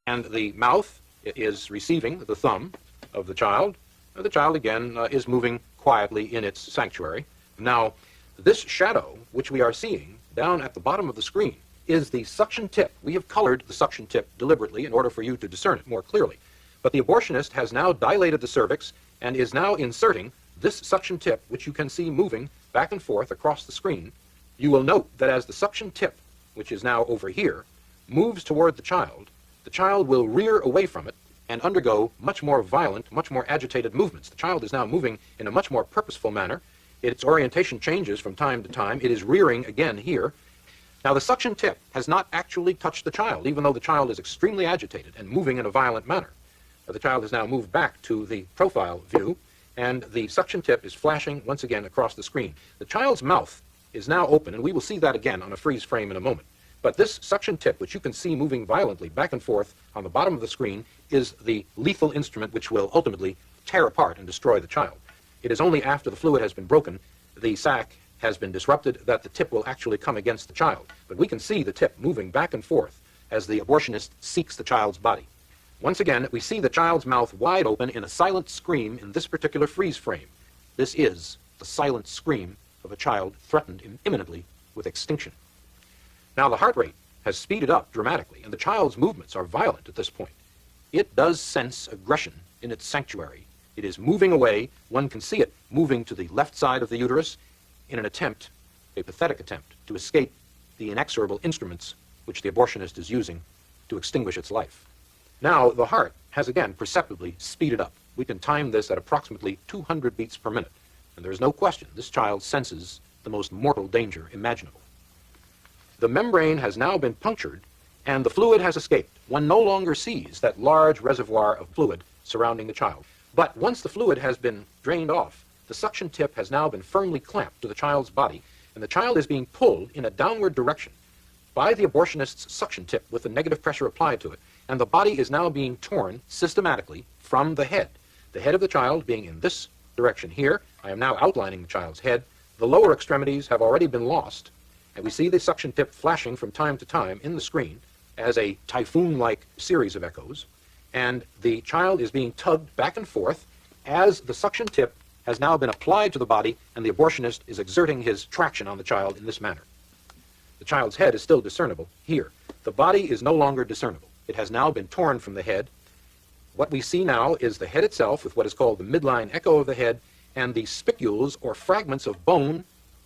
And the mouth is receiving the thumb of the child. The child, again, is moving quietly in its sanctuary. Now, this shadow, which we are seeing down at the bottom of the screen, is the suction tip. We have colored the suction tip deliberately in order for you to discern it more clearly. But the abortionist has now dilated the cervix and is now inserting this suction tip, which you can see moving back and forth across the screen. You will note that as the suction tip, which is now over here, moves toward the child will rear away from it and undergo much more violent, much more agitated movements. The child is now moving in a much more purposeful manner. Its orientation changes from time to time. It is rearing again here. Now, the suction tip has not actually touched the child, even though the child is extremely agitated and moving in a violent manner. The child has now moved back to the profile view, and the suction tip is flashing once again across the screen. The child's mouth is now open, and we will see that again on a freeze frame in a moment. But this suction tip, which you can see moving violently back and forth on the bottom of the screen, is the lethal instrument which will ultimately tear apart and destroy the child. It is only after the fluid has been broken, the sac has been disrupted, that the tip will actually come against the child. But we can see the tip moving back and forth as the abortionist seeks the child's body. Once again, we see the child's mouth wide open in a silent scream in this particular freeze frame. This is the silent scream of a child threatened imminently with extinction. Now, the heart rate has speeded up dramatically, and the child's movements are violent at this point. It does sense aggression in its sanctuary. It is moving away. One can see it moving to the left side of the uterus in an attempt, a pathetic attempt, to escape the inexorable instruments which the abortionist is using to extinguish its life. Now, the heart has again perceptibly speeded up. We can time this at approximately 200 beats per minute, and there is no question this child senses the most mortal danger imaginable. The membrane has now been punctured, and the fluid has escaped. One no longer sees that large reservoir of fluid surrounding the child. But once the fluid has been drained off, the suction tip has now been firmly clamped to the child's body, and the child is being pulled in a downward direction by the abortionist's suction tip with the negative pressure applied to it, and the body is now being torn systematically from the head of the child being in this direction here. I am now outlining the child's head. The lower extremities have already been lost, and we see the suction tip flashing from time to time in the screen as a typhoon-like series of echoes, and the child is being tugged back and forth as the suction tip has now been applied to the body, and the abortionist is exerting his traction on the child in this manner. The child's head is still discernible here. The body is no longer discernible. It has now been torn from the head. What we see now is the head itself with what is called the midline echo of the head and the spicules or fragments of bone.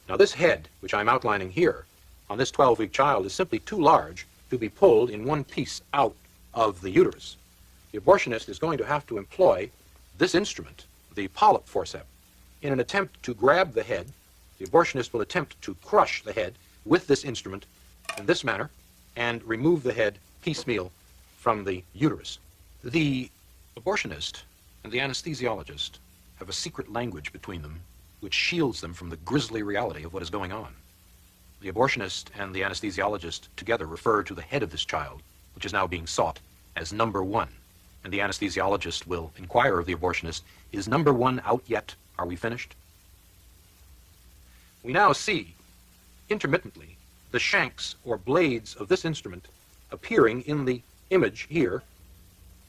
Now, this head, which I'm outlining here on this 12-week child, is simply too large to be pulled in one piece out of the uterus. The abortionist is going to have to employ this instrument, the polyp forceps, in an attempt to grab the head. The abortionist will attempt to crush the head with this instrument in this manner and remove the head piecemeal from the uterus. The abortionist and the anesthesiologist have a secret language between them which shields them from the grisly reality of what is going on. The abortionist and the anesthesiologist together refer to the head of this child, which is now being sought, as number one. And the anesthesiologist will inquire of the abortionist, is number one out yet? Are we finished? We now see, intermittently, the shanks or blades of this instrument appearing in the image here.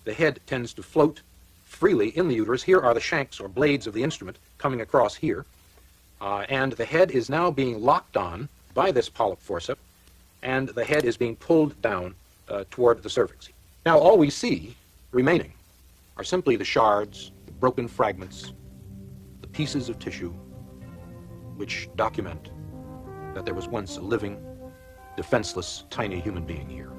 The head tends to float freely in the uterus. Here are the shanks or blades of the instrument coming across here. And the head is now being locked on by this polyp forceps, and the head is being pulled down toward the cervix. Now, all we see remaining are simply the shards, the broken fragments, the pieces of tissue which document that there was once a living, defenseless, tiny human being here.